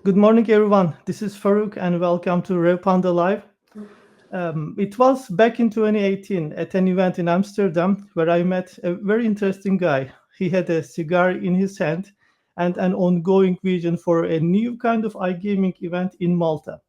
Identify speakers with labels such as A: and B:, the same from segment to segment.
A: Good morning, everyone. This is Faruk, and welcome to Revpanda Live. It was back in 2018 at an event in Amsterdam where I met a very interesting guy. He had a cigar in his hand and an ongoing vision for a new kind of iGaming event in Malta.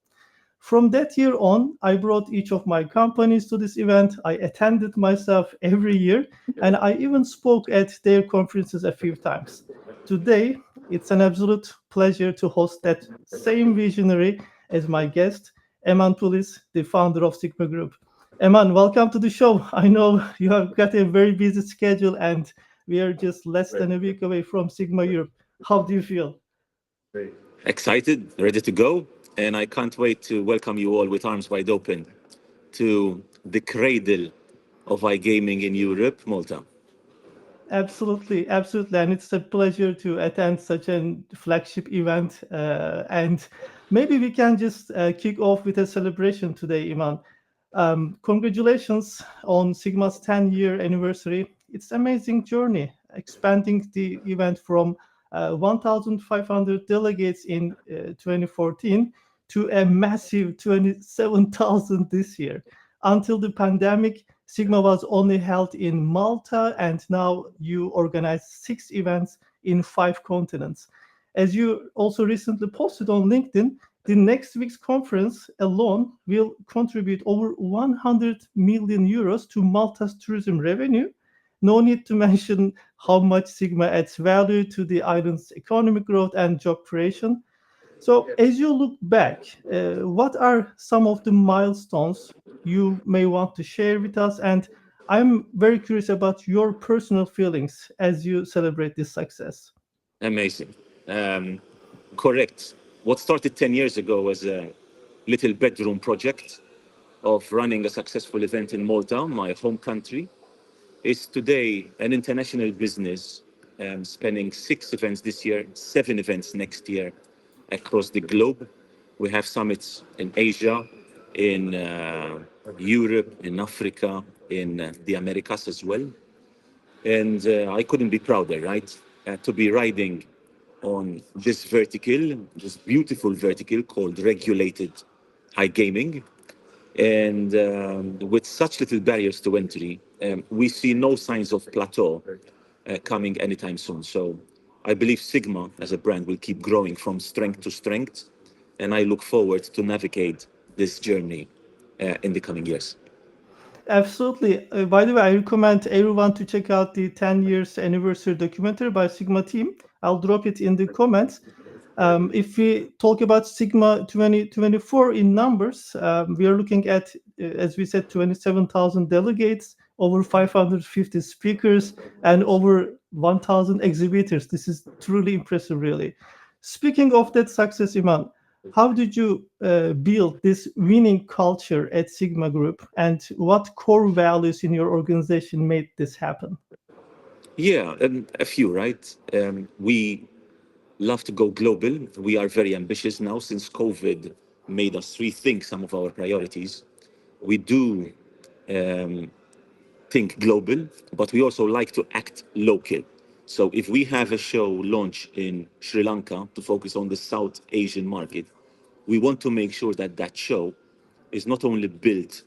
A: From that year on, I brought each of my companies to this event. I attended myself every year, and I even spoke at their conferences a few times. Today, it's an absolute pleasure to host that same visionary as my guest, Eman Pulis, the founder of SiGMA Group. Eman, welcome to the show. I know you have got a very busy schedule, and we are just less than a week away from SiGMA Europe. How do you feel?
B: Excited, ready to go, and I can't wait to welcome you all with arms wide open to the cradle of iGaming in Europe, Malta.
A: Absolutely, absolutely, and it's a pleasure to attend such a flagship event. And maybe we can just kick off with a celebration today, Iman. Congratulations on Sigma's 10-year anniversary. It's amazing journey, expanding the event from 1,500 delegates in 2014 to a massive 27,000 this year. Until the pandemic, Sigma was only held in Malta, and now you organize 6 events in 5 continents. As you also recently posted on LinkedIn, the next week's conference alone will contribute over 100 million euros to Malta's tourism revenue. No need to mention how much Sigma adds value to the island's economic growth and job creation. So, as you look back, what are some of the milestones you may want to share with us? And I'm very curious about your personal feelings as you celebrate this success.
B: Amazing. Um, Correct. What started 10 years ago as a little bedroom project of running a successful event in Malta, my home country, is today an international business, spanning 6 events this year, 7 events next year across the globe. We have summits in Asia, in Europe, in Africa, in the Americas as well. And I couldn't be prouder, right? To be riding on this vertical, this beautiful vertical called regulated iGaming, and with such little barriers to entry, we see no signs of plateau coming anytime soon. So I believe Sigma as a brand will keep growing from strength to strength, and I look forward to navigate this journey in the coming years.
A: Absolutely. By the way, I recommend everyone to check out the 10 years anniversary documentary by Sigma team. I'll drop it in the comments. If we talk about Sigma 2024 in numbers, we are looking at, as we said, 27,000 delegates, over 550 speakers, and over 1,000 exhibitors. This is truly impressive, really. Speaking of that success, Iman, how did you build this winning culture at Sigma Group, and what core values in your organization made this happen?
B: Yeah, a few, right? We love to go global. We are very ambitious now since COVID made us rethink some of our priorities. We do think global, but we also like to act local. So if we have a show launch in Sri Lanka to focus on the South Asian market, we want to make sure that that show is not only built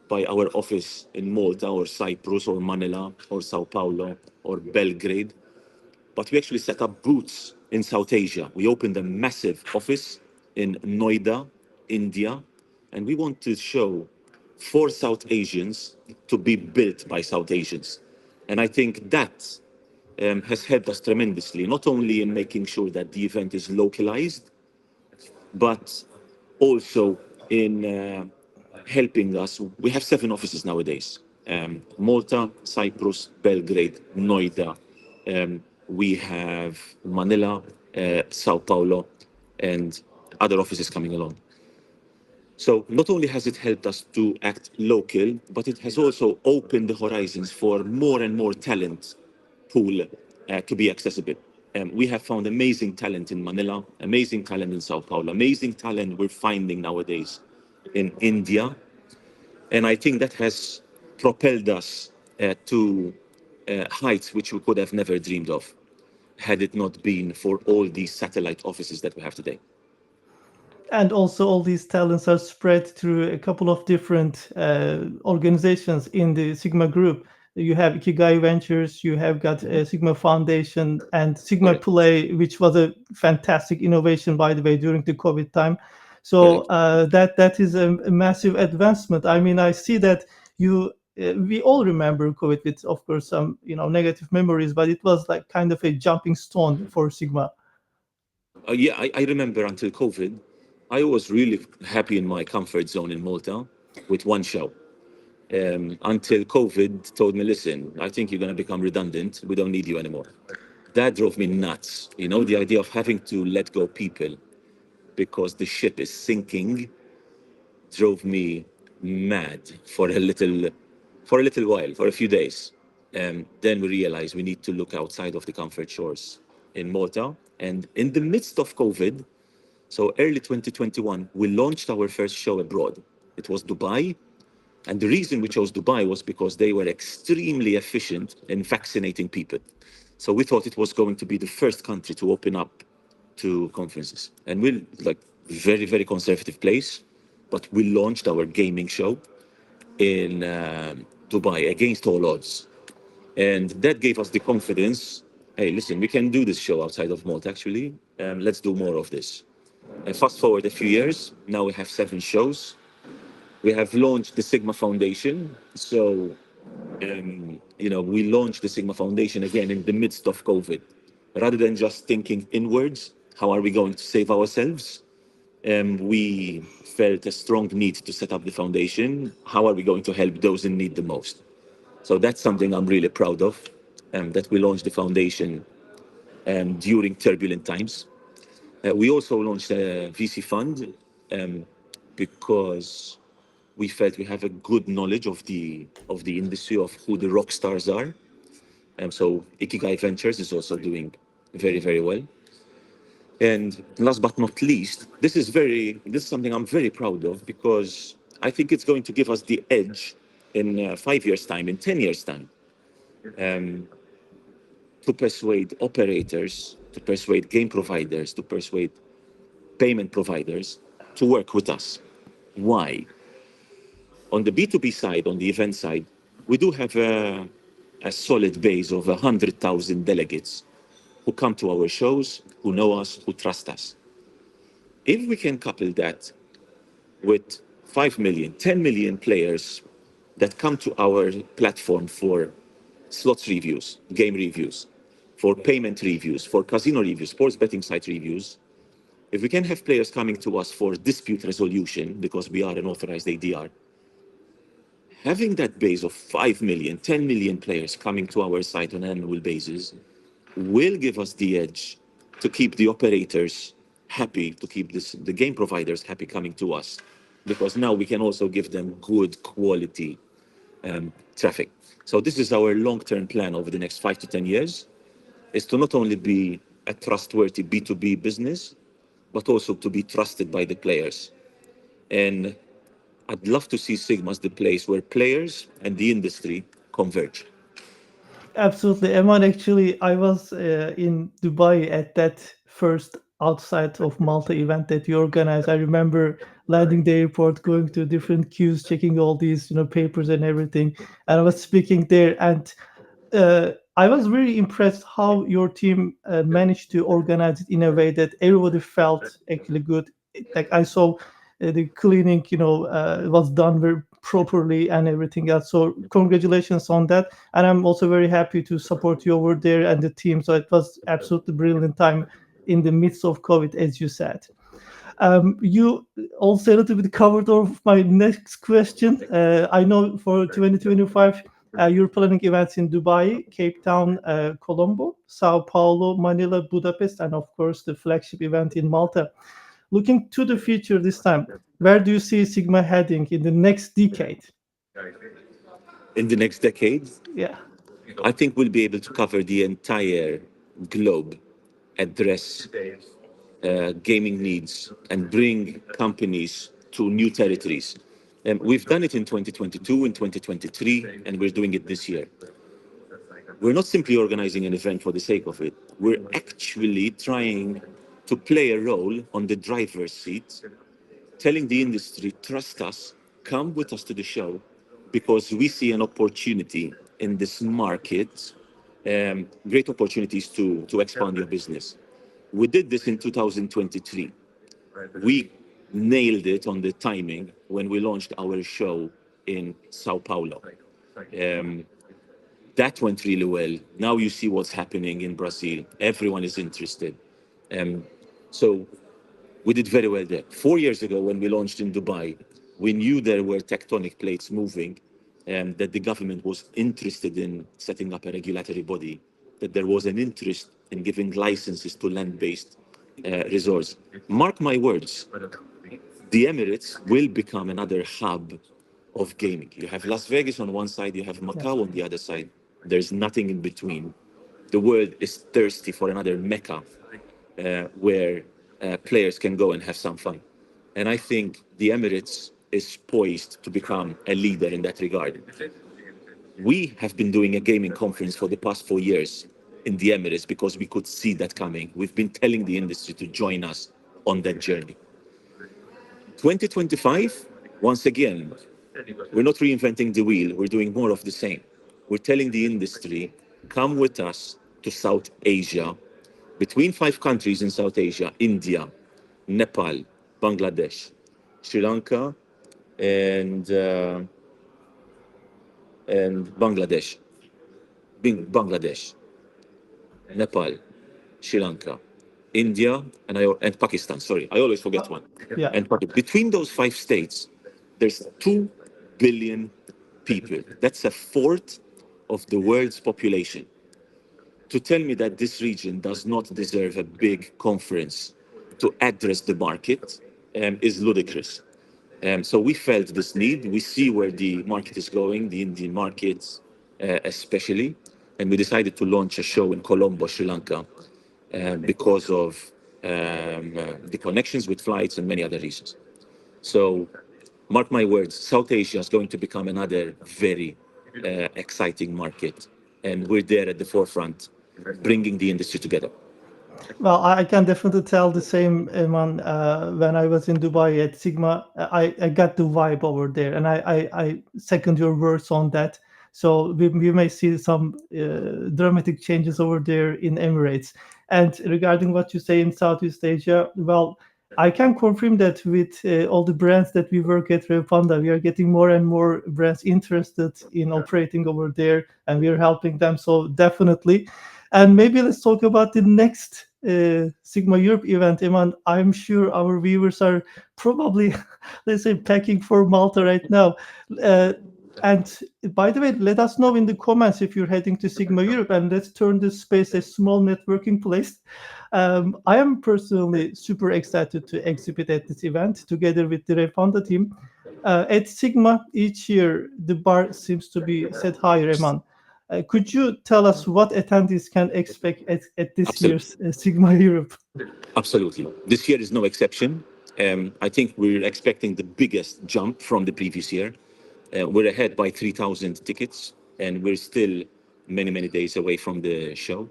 B: by our office in Malta or Cyprus or Manila or Sao Paulo or Belgrade, but we actually set up booths in South Asia. We opened a massive office in Noida, India, and we want to show for South Asians to be built by South Asians. And I think that has helped us tremendously, not only in making sure that the event is localized, but also in helping us. We have 7 offices nowadays: Malta, Cyprus, Belgrade, Noida. We have Manila, Sao Paulo, and other offices coming along. So not only has it helped us to act local, but it has also opened the horizons for more and more talent pool to be accessible. We have found amazing talent in Manila, amazing talent in Sao Paulo, amazing talent we're finding nowadays in India. And I think that has propelled us to heights which we could have never dreamed of had it not been for all these satellite offices that we have today.
A: And also all these talents are spread through a couple of different organizations in the Sigma group. You have Ikigai Ventures, you have got Sigma Foundation and Sigma
B: Correct.
A: Play, which was a fantastic innovation, by the way, during the COVID time. So
B: Correct.
A: that is a massive advancement. I mean, I see that you we all remember COVID with, of course, some negative memories, but it was like kind of a jumping stone for Sigma.
B: Yeah, I remember until COVID, I was really happy in my comfort zone in Malta with one show. Until COVID told me, listen, I think you're going to become redundant. We don't need you anymore. That drove me nuts. The idea of having to let go people because the ship is sinking drove me mad for a little while, for a few days. Then we realized we need to look outside of the comfort shores in Malta. And in the midst of COVID, so early 2021, we launched our first show abroad. It was Dubai. And the reason we chose Dubai was because they were extremely efficient in vaccinating people. So we thought it was going to be the first country to open up to conferences. And we're like very, very conservative place, but we launched our gaming show in Dubai against all odds. And that gave us the confidence. Hey, listen, we can do this show outside of Malta, actually. Let's do more of this. And fast forward a few years, now we have 7 shows. We have launched the Sigma Foundation. So, we launched the Sigma Foundation again in the midst of COVID. Rather than just thinking inwards, how are we going to save ourselves? We felt a strong need to set up the foundation. How are we going to help those in need the most? So that's something I'm really proud of, that we launched the foundation during turbulent times. We also launched a VC fund because we felt we have a good knowledge of the industry of who the rock stars are. So Ikigai Ventures is also doing very, very well. And last but not least, this is something I'm very proud of because I think it's going to give us the edge in 5 years' time, in 10 years' time, to persuade operators, to persuade game providers, to persuade payment providers to work with us. Why? On the B2B side, on the event side, we do have a solid base of 100,000 delegates who come to our shows, who know us, who trust us. If we can couple that with 5 million, 10 million players that come to our platform for slots reviews, game reviews, for payment reviews, for casino reviews, sports betting site reviews, if we can have players coming to us for dispute resolution because we are an authorized ADR, having that base of 5 million, 10 million players coming to our site on an annual basis will give us the edge to keep the operators happy, to keep the game providers happy coming to us, because now we can also give them good quality traffic. So this is our long-term plan over the next 5 to 10 years, is to not only be a trustworthy B2B business, but also to be trusted by the players. And I'd love to see Sigma as the place where players and the industry converge.
A: Absolutely, Eman. Actually, I was in Dubai at that first outside of Malta event that you organized. I remember landing the airport, going to different queues, checking all these, papers and everything. And I was speaking there, and I was very impressed how your team managed to organize it in a way that everybody felt actually good. Like I saw the cleaning, was done very properly and everything else. So congratulations on that. And I'm also very happy to support you over there and the team. So it was absolutely brilliant time in the midst of COVID, as you said. You also a little bit covered off my next question. I know for 2025, you're planning events in Dubai, Cape Town, Colombo, Sao Paulo, Manila, Budapest, and of course the flagship event in Malta. Looking to the future this time, where do you see Sigma heading in the next decade?
B: In the next decade,
A: Yeah.
B: I think we'll be able to cover the entire globe, address gaming needs, and bring companies to new territories. We've done it in 2022, in 2023, and we're doing it this year. We're not simply organizing an event for the sake of it. We're actually trying to play a role on the driver's seat, telling the industry, trust us, come with us to the show, because we see an opportunity in this market, great opportunities to expand your business. We did this in 2023. We nailed it on the timing when we launched our show in Sao Paulo. Um, that went really well. Now you see what's happening in Brazil. Everyone is interested. Um, so we did very well there. 4 years ago, when we launched in Dubai, we knew there were tectonic plates moving, and that the government was interested in setting up a regulatory body, that there was an interest in giving licenses to land-based resorts. Mark my words, the Emirates will become another hub of gaming. You have Las Vegas on one side, you have
A: Yeah.
B: Macau on the other side. There's nothing in between. The world is thirsty for another Mecca where players can go and have some fun. And I think the Emirates is poised to become a leader in that regard. We have been doing a gaming conference for the past 4 years in the Emirates because we could see that coming. We've been telling the industry to join us on that journey. 2025, once again, we're not reinventing the wheel, we're doing more of the same. We're telling the industry, come with us to South Asia, between 5 countries in South Asia: India, Nepal, Bangladesh, Sri Lanka, and Bangladesh, Bangladesh, Nepal, Sri Lanka, India, and Pakistan. Sorry, I always forget one.
A: Yeah.
B: And between those 5 states, there's 2 billion people. That's a fourth of the world's population. To tell me that this region does not deserve a big conference to address the market is ludicrous. So we felt this need. We see where the market is going, the Indian markets especially, and we decided to launch a show in Colombo, Sri Lanka, because of the connections with flights and many other reasons. So, mark my words, South Asia is going to become another very exciting market, and we're there at the forefront, bringing the industry together.
A: Well, I can definitely tell the same, Eman. When I was in Dubai at SiGMA, I got the vibe over there, and I second your words on that. So we may see some dramatic changes over there in Emirates. And regarding what you say in Southeast Asia, well, I can confirm that with all the brands that we work at Revpanda, we are getting more and more brands interested in operating over there, and we are helping them. So definitely. And maybe let's talk about the next Sigma Europe event, Iman. I'm sure our viewers are probably, let's say, packing for Malta right now. Uh, and by the way, let us know in the comments if you're heading to Sigma Europe, and let's turn this space a small networking place. I am personally super excited to exhibit at this event together with the Refanda team. At Sigma, each year the bar seems to be set higher, Eman. Could you tell us what attendees can expect at this
B: Absolutely.
A: year's Sigma Europe?
B: Absolutely. This year is no exception. I think we're expecting the biggest jump from the previous year. We're ahead by 3,000 tickets, and we're still many, many days away from the show.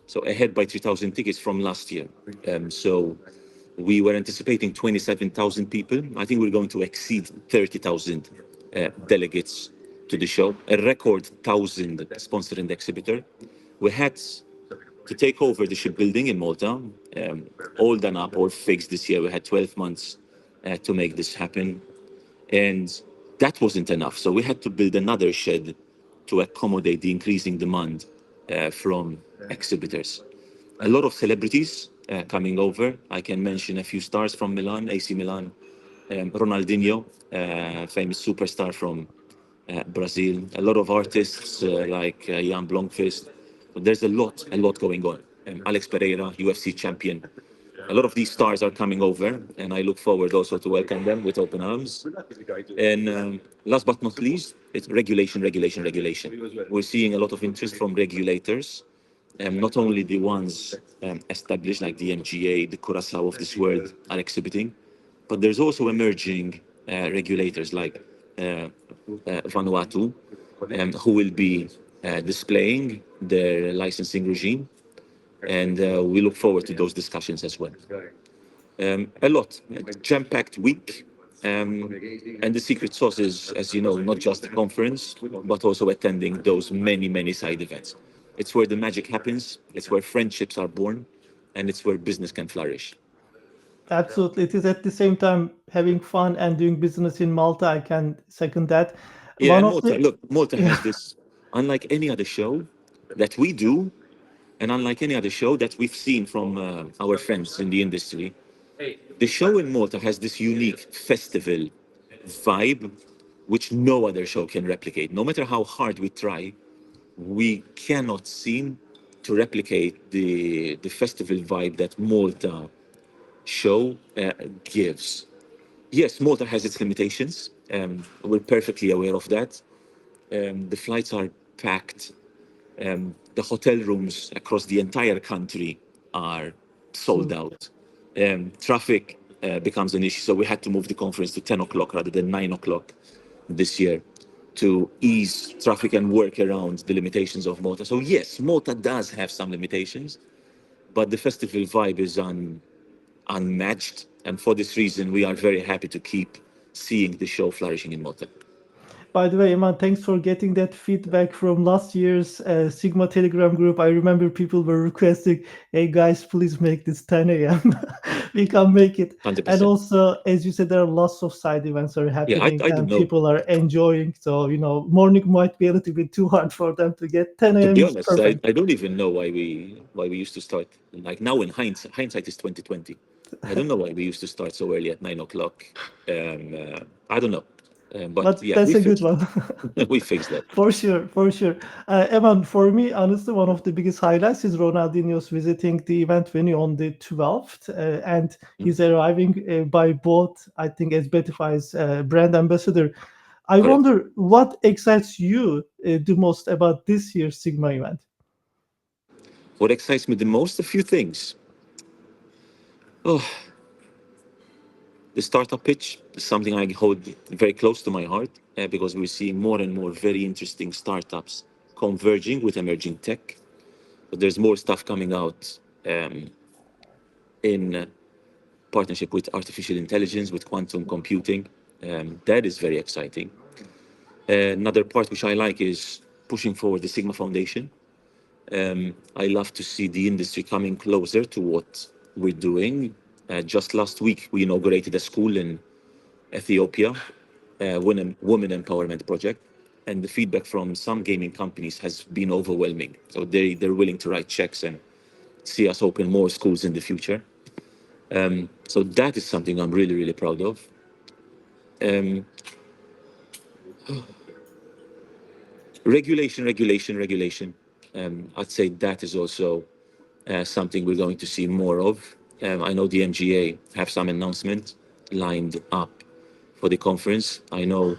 B: So ahead by 3,000 tickets from last year. So we were anticipating 27,000 people. I think we're going to exceed 30,000 delegates to the show, a record 1,000 sponsoring the exhibitor. We had to take over the shipbuilding in Malta, all done up, all fixed this year. We had 12 months to make this happen. And that wasn't enough. So we had to build another shed to accommodate the increasing demand from exhibitors. A lot of celebrities coming over. I can mention a few stars from Milan, AC Milan, Ronaldinho, famous superstar from Brazil. A lot of artists like Jan Blomqvist. There's a lot going on. Alex Pereira, UFC champion. A lot of these stars are coming over, and I look forward also to welcome them with open arms. And last but not least, it's regulation, regulation, regulation. We're seeing a lot of interest from regulators, not only the ones established like the MGA, the Curaçao of this world are exhibiting, but there's also emerging regulators like Vanuatu, who will be displaying their licensing regime. and we look forward to those discussions as well. A lot, jam-packed week. And the secret sauce is, as you know, not just the conference, but also attending those many, many side events. It's where the magic happens, it's where friendships are born, and it's where business can flourish.
A: Absolutely. It is at the same time having fun and doing business in Malta. I can second that.
B: Yeah,
A: One
B: and
A: of
B: Malta,
A: the
B: look, Malta
A: yeah,
B: has this, unlike any other show that we do, and unlike any other show that we've seen from our friends in the industry, the show in Malta has this unique festival vibe which no other show can replicate. No matter how hard we try, we cannot seem to replicate the festival vibe that Malta show gives. Yes, Malta has its limitations. We're perfectly aware of that. The flights are packed. The hotel rooms across the entire country are sold
A: so
B: out. Traffic becomes an issue, so we had to move the conference to 10 o'clock rather than 9 o'clock this year to ease traffic and work around the limitations of Malta. So yes, Malta does have some limitations, but the festival vibe is unmatched. And for this reason, we are very happy to keep seeing the show flourishing in Malta.
A: by the way, Iman, thanks for getting that feedback from last year's Sigma Telegram group. I remember people were requesting, hey guys, please make this 10 a.m. We can make it. And
B: 100%.
A: also, as you said, there are lots of side events are
B: Yeah,
A: happening
B: I don't
A: and
B: know.
A: people are enjoying. So, morning might be a little bit too hard for them to get. 10
B: To
A: a.m.
B: be
A: is
B: honest, I,
A: perfect.
B: I don't even know why we used to start. Like now in hindsight is 2020. I don't know why we used to start so early at 9 o'clock. I don't know. But
A: But
B: yeah,
A: that's
B: we
A: a good
B: fixed
A: one.
B: we fixed that.
A: For sure, for sure. Eman, for me, honestly, one of the biggest highlights is Ronaldinho's visiting the event venue on the 12th, and he's arriving by boat, I think, as Betify's brand ambassador. I
B: Correct.
A: wonder what excites you the most about this year's Sigma event.
B: What excites me the most? A few things. Oh, the startup pitch is something I hold very close to my heart because we see more and more very interesting startups converging with emerging tech. But there's more stuff coming out in partnership with artificial intelligence, with quantum computing. That is very exciting. Another part which I like is pushing forward the Sigma Foundation. I love to see the industry coming closer to what we're doing. Just last week, we inaugurated a school in Ethiopia, women empowerment project, and the feedback from some gaming companies has been overwhelming. So they're willing to write checks and see us open more schools in the future. So that is something I'm really, really proud of. Um, regulation. I'd say that is also something we're going to see more of. I know the MGA have some announcement lined up for the conference. I know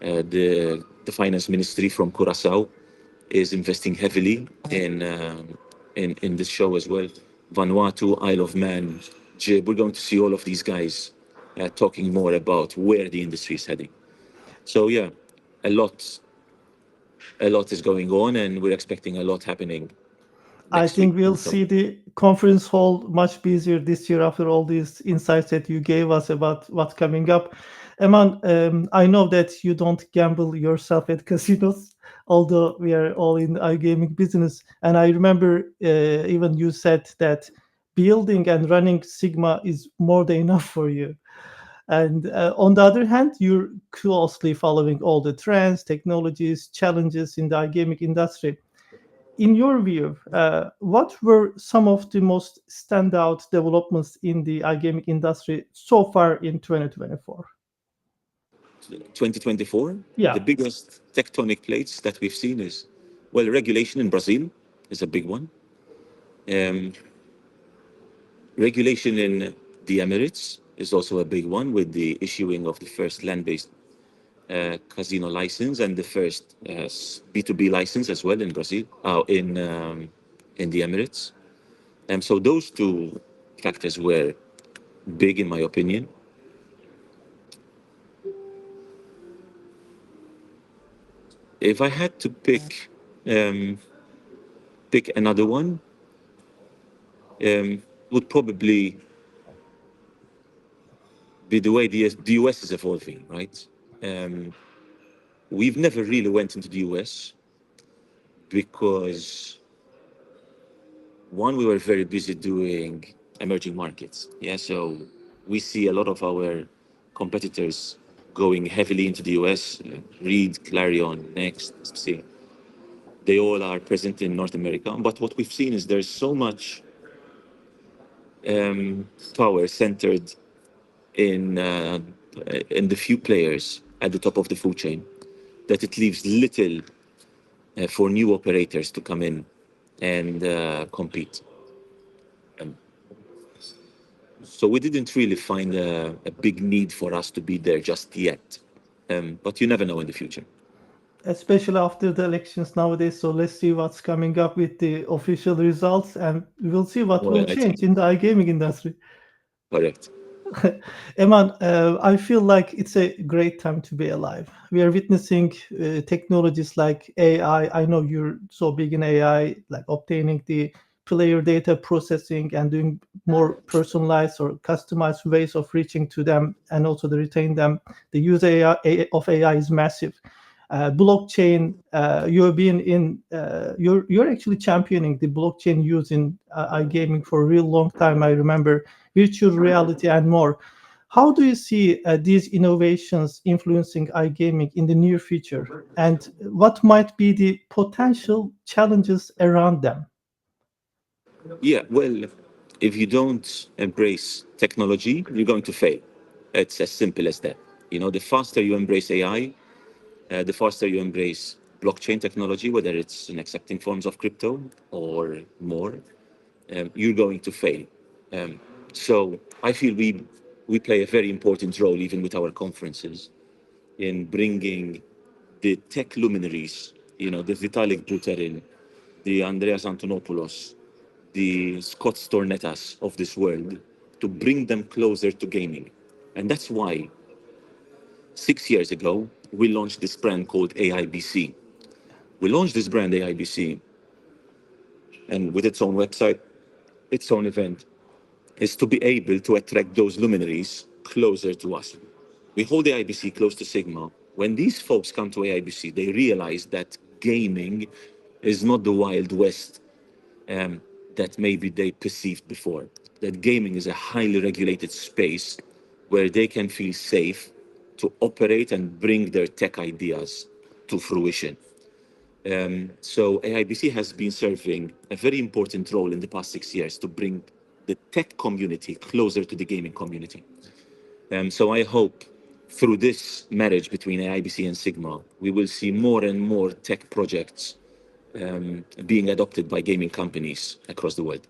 B: the finance ministry from Curacao is investing heavily in this show as well. Vanuatu, Isle of Man, Jib. We're going to see all of these guys talking more about where the industry is heading. So yeah, a lot a lot is going on, and we're expecting a lot happening
A: I
B: next week.
A: think we'll see the conference hall much busier this year after all these insights that you gave us about what's coming up. Eman, I know that you don't gamble yourself at casinos, although we are all in the iGaming business. And I remember even you said that building and running Sigma is more than enough for you. And on the other hand, you're closely following all the trends, technologies, challenges in the iGaming industry. In your view, what were some of the most standout developments in the iGaming industry so far in 2024?
B: 2024, the
A: Yeah,
B: biggest tectonic plates that we've seen is, well, regulation in Brazil is a big one. Um, Regulation in the Emirates is also a big one with the issuing of the first land-based casino license and the first B2B license as well in Brazil, in the Emirates. And so those two factors were big in my opinion. If I had to pick another one, would probably be the way the US is evolving, right? Um, we've never really went into the US because one, we were very busy doing emerging markets. Yeah, so we see a lot of our competitors going heavily into the US. Reed, Clarion, Next, see, they all are present in North America. But what we've seen is there's so much power centered in the few players at the top of the food chain that it leaves little for new operators to come in and compete. So we didn't really find a big need for us to be there just yet. But you never know in the future.
A: Especially after the elections nowadays. So let's see what's coming up with the official results, and we will see what will
B: Well, I think
A: change in the iGaming industry.
B: correct.
A: Eman, I feel like it's a great time to be alive. We are witnessing technologies like AI. I know you're so big in AI, like obtaining the player data processing and doing more personalized or customized ways of reaching to them and also to retain them. The use of AI is massive. Blockchain, you've been in, you're actually championing the blockchain use in iGaming for a real long time. I remember virtual reality and more. How do you see these innovations influencing iGaming in the near future? And what might be the potential challenges around them?
B: Yeah, well, if you don't embrace technology, you're going to fail. It's as simple as that. You know, the faster you embrace AI, the faster you embrace blockchain technology, whether it's in accepting forms of crypto or more, you're going to fail. Um, so I feel we play a very important role, even with our conferences, in bringing the tech luminaries, you know, the Vitalik Buterin, the Andreas Antonopoulos, the Scott Stornetas of this world, to bring them closer to gaming. And that's why 6 years ago, we launched this brand called AIBC. We launched this brand AIBC, and with its own website, its own event, is to be able to attract those luminaries closer to us. We hold AIBC close to SiGMA. When these folks come to AIBC, they realize that gaming is not the Wild West um, that maybe they perceived before. That gaming is a highly regulated space where they can feel safe to operate and bring their tech ideas to fruition. So AIBC has been serving a very important role in the past 6 years to bring the tech community closer to the gaming community. So I hope through this marriage between AIBC and SiGMA, we will see more and more tech projects being adopted by gaming companies across the world.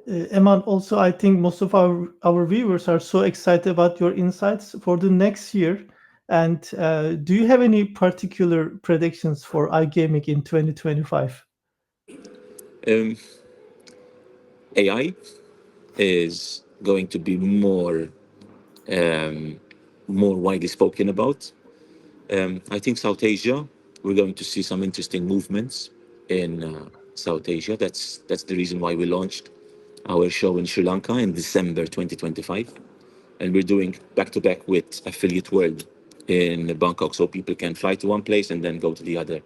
A: Eman, also, I think most of our viewers are so excited about your insights for the next year. And do you have any particular predictions for iGaming in 2025?
B: Um, AI is going to be um, more widely spoken about. I think South Asia, we're going to see some interesting movements in South Asia. That's the reason why we launched our show in Sri Lanka in December 2025, and we're doing back to back with Affiliate World in Bangkok, so people can fly to one place and then go to the other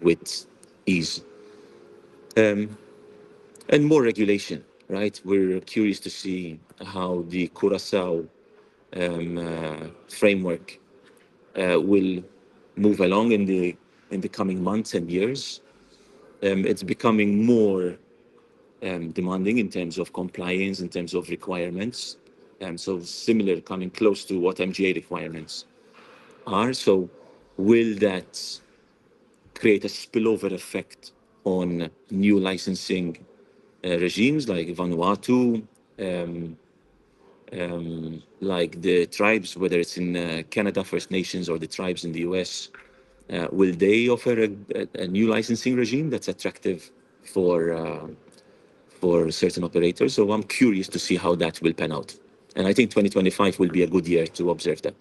B: with ease. And more regulation, right? We're curious to see how the Curacao framework will move along in the coming months and years. It's becoming more demanding in terms of compliance, in terms of requirements. So similar, coming close to what MGA requirements are. So will that create a spillover effect on new licensing regimes like Vanuatu, like the tribes, whether it's in Canada, First Nations, or the tribes in the US? Will they offer a new licensing regime that's attractive for uh, for certain operators? So I'm curious to see how that will pan out. And I think 2025 will be a good year to observe that.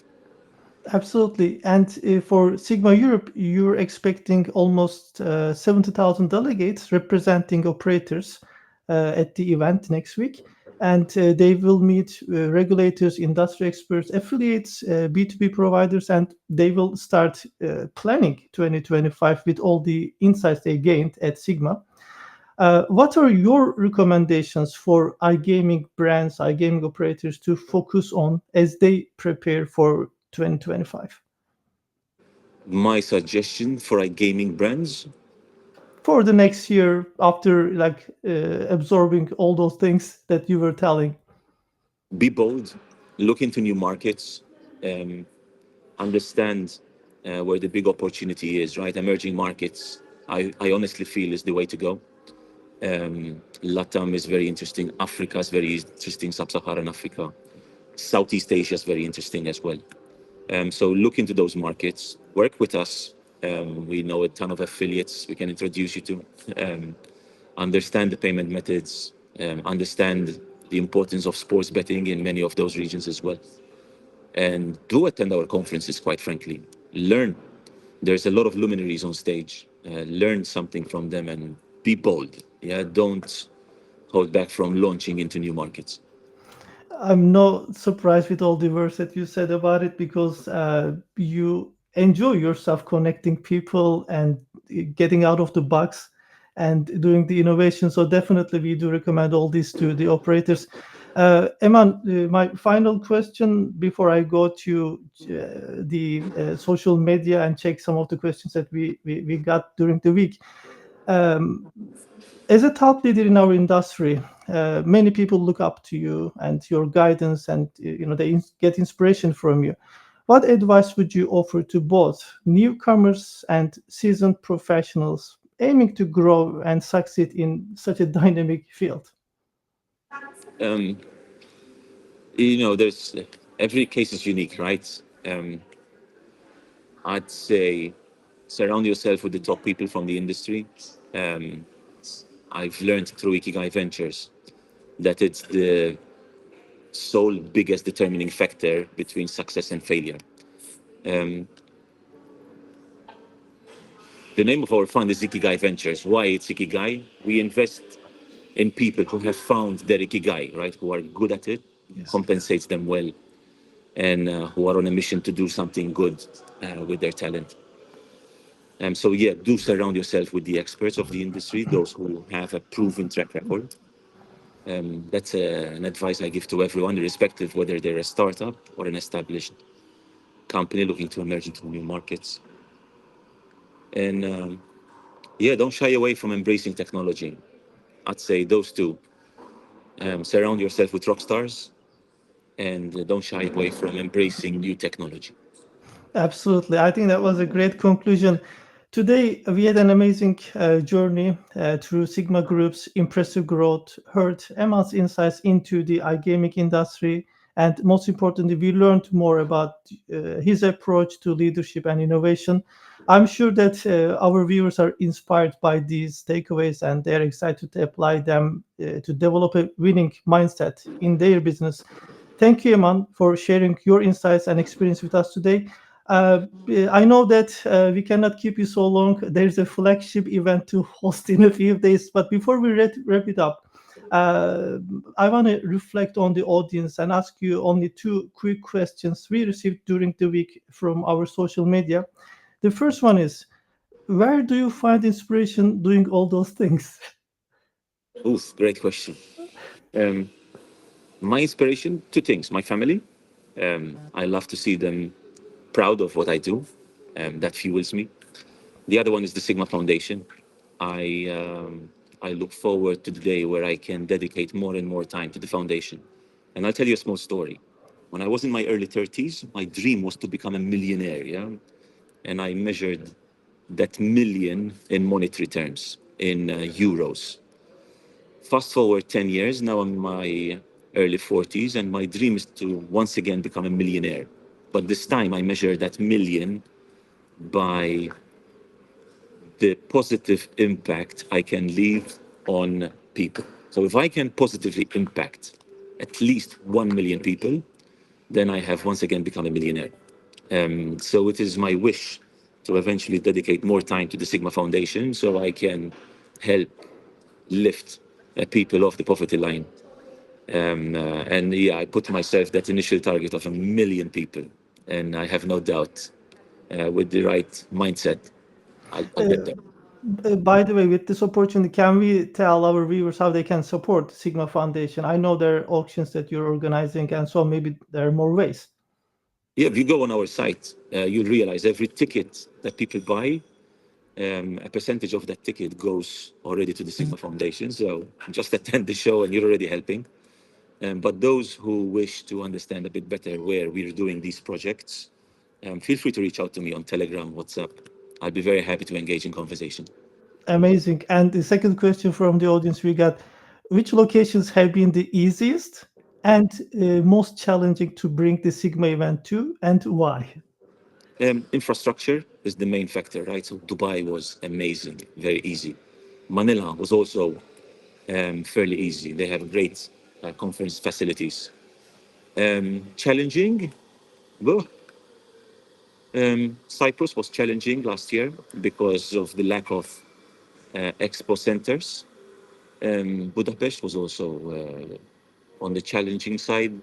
A: Absolutely. And for Sigma Europe, you're expecting almost 70,000 delegates representing operators. at the event next week. And they will meet regulators, industry experts, affiliates, B2B providers, and they will start planning 2025 with all the insights they gained at SiGMA. What are your recommendations for iGaming brands, iGaming operators to focus on as they prepare for 2025?
B: My suggestion for gaming brands:
A: For the next year, after like absorbing all those things that you were telling.
B: be bold, look into new markets, um, understand where the big opportunity is, right? Emerging markets, I honestly feel is the way to go. Latam is very interesting. Africa is very interesting. Sub-Saharan Africa. Southeast Asia is very interesting as well. So look into those markets, work with us. We know a ton of affiliates we can introduce you to. Understand the payment methods, understand the importance of sports betting in many of those regions as well. And do attend our conferences, quite frankly. Learn. There's a lot of luminaries on stage. Learn something from them and be bold. Yeah, don't hold back from launching into new markets.
A: I'm not surprised with all the words that you said about it because you enjoy yourself connecting people and getting out of the box and doing the innovation. So definitely, we do recommend all this to the operators. Eman, my final question before I go to the social media and check some of the questions that we got during the week. Um, as a thought leader in our industry, many people look up to you and your guidance, and they get inspiration from you. What advice would you offer to both newcomers and seasoned professionals aiming to grow and succeed in such a dynamic field?
B: Um, there's every case is unique, right? I'd say surround yourself with the top people from the industry. Um, I've learned through Ikigai Ventures that it's the sole biggest determining factor between success and failure. Um, the name of our fund is Ikigai Ventures. Why it's Ikigai? We invest in people who have found their Ikigai, right? Who are good at it, compensates them well, and who are on a mission to do something good with their talent. So yeah, do surround yourself with the experts of the industry, those who have a proven track record. That's an advice I give to everyone, irrespective whether they're a startup or an established company looking to emerge into new markets. And yeah, don't shy away from embracing technology. I'd say those two. Surround yourself with rock stars, and don't shy away from embracing new technology.
A: Absolutely. I think that was a great conclusion. Today, we had an amazing journey through Sigma Group's impressive growth, heard Emma's insights into the iGaming industry, and most importantly, we learned more about his approach to leadership and innovation. I'm sure that our viewers are inspired by these takeaways and they're excited to apply them to develop a winning mindset in their business. Thank you, Eman, for sharing your insights and experience with us today. I know that we cannot keep you so long. There's a flagship event to host in a few days. But before we wrap it up, uh, I want to reflect on the audience and ask you only two quick questions we received during the week from our social media. The first one is, where do you find inspiration doing all those things?
B: Oof, great question. Um, my inspiration, two things: my family. I love to see them proud of what I do. That fuels me. The other one is the Sigma Foundation. I look forward to the day where I can dedicate more and more time to the foundation. And I'll tell you a small story. When I was in my early 30s, my dream was to become a millionaire, yeah? And I measured that million in monetary terms, in euros. Fast forward 10 years, now I'm in my early 40s, and my dream is to once again become a millionaire. But this time I measure that million by the positive impact I can leave on people. So if I can positively impact at least 1 million people, then I have once again become a millionaire. So it is my wish to eventually dedicate more time to the Sigma Foundation so I can help lift people off the poverty line. And yeah, I put myself that initial target of 1 million people, and I have no doubt, with the right mindset, I'll get
A: Uh,
B: there.
A: by the way, with this opportunity, can we tell our viewers how they can support Sigma Foundation? I know there are auctions that you're organizing, and so maybe there are more ways.
B: Yeah, if you go on our site, you'll realize every ticket that people buy, a percentage of that ticket goes already to the Sigma Foundation. So just attend the show and you're already helping. But those who wish to understand a bit better where we're doing these projects, feel free to reach out to me on Telegram, WhatsApp. I'll be very happy to engage in conversation.
A: Amazing. And the second question from the audience we got, which locations have been the easiest and most challenging to bring the Sigma event to, and why?
B: Infrastructure is the main factor, right? So Dubai was amazing, very easy. Manila was also fairly easy. They have great conference facilities. Challenging, well, Cyprus was challenging last year because of the lack of expo centers. Budapest was also on the challenging side.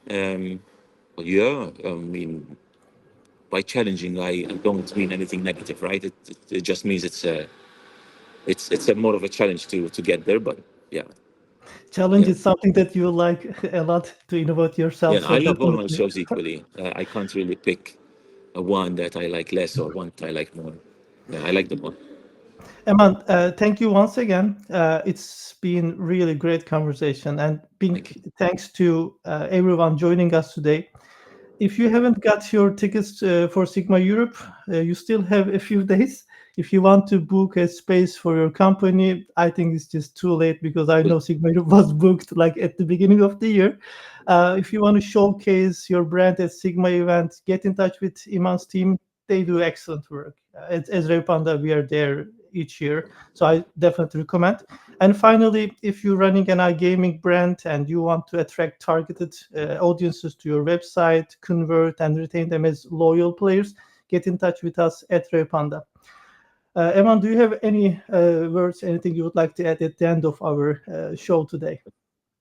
B: Yeah, I mean, by challenging, I don't mean anything negative, right? It just means it's a more of a challenge to get there. But yeah,
A: Challenge
B: yeah,
A: is something that you like a lot to innovate yourself,
B: yeah.
A: so
B: I love all my
A: definitely.
B: shows equally. I can't really pick a one that I like less or one that I like more. Yeah, I like them all.
A: Eman, thank you once again. It's been really great conversation, and
B: Thank
A: big
B: you.
A: thanks to everyone joining us today. If you haven't got your tickets for Sigma Europe, you still have a few days. If you want to book a space for your company, I think it's just too late because I
B: Well,
A: know Sigma Europe was booked like at the beginning of the year. If you want to showcase your brand at Sigma event, get in touch with Iman's team. They do excellent work. As Revpanda, we are there each year, so I definitely recommend. And finally, if you're running an iGaming brand and you want to attract targeted audiences to your website, convert and retain them as loyal players, get in touch with us at Revpanda. Eman, do you have any words, anything you would like to add at the end of our show today?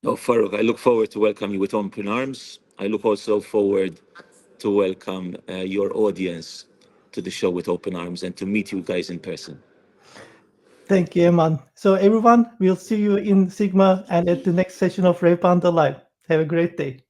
B: no, Faruk, I look forward to welcome you with open arms. I look also forward to welcome your audience to the show with open arms and to meet you guys in person.
A: Thank you, Eman. So, everyone, we'll see you in Sigma and at the next session of Revpanda Live. Have a great day.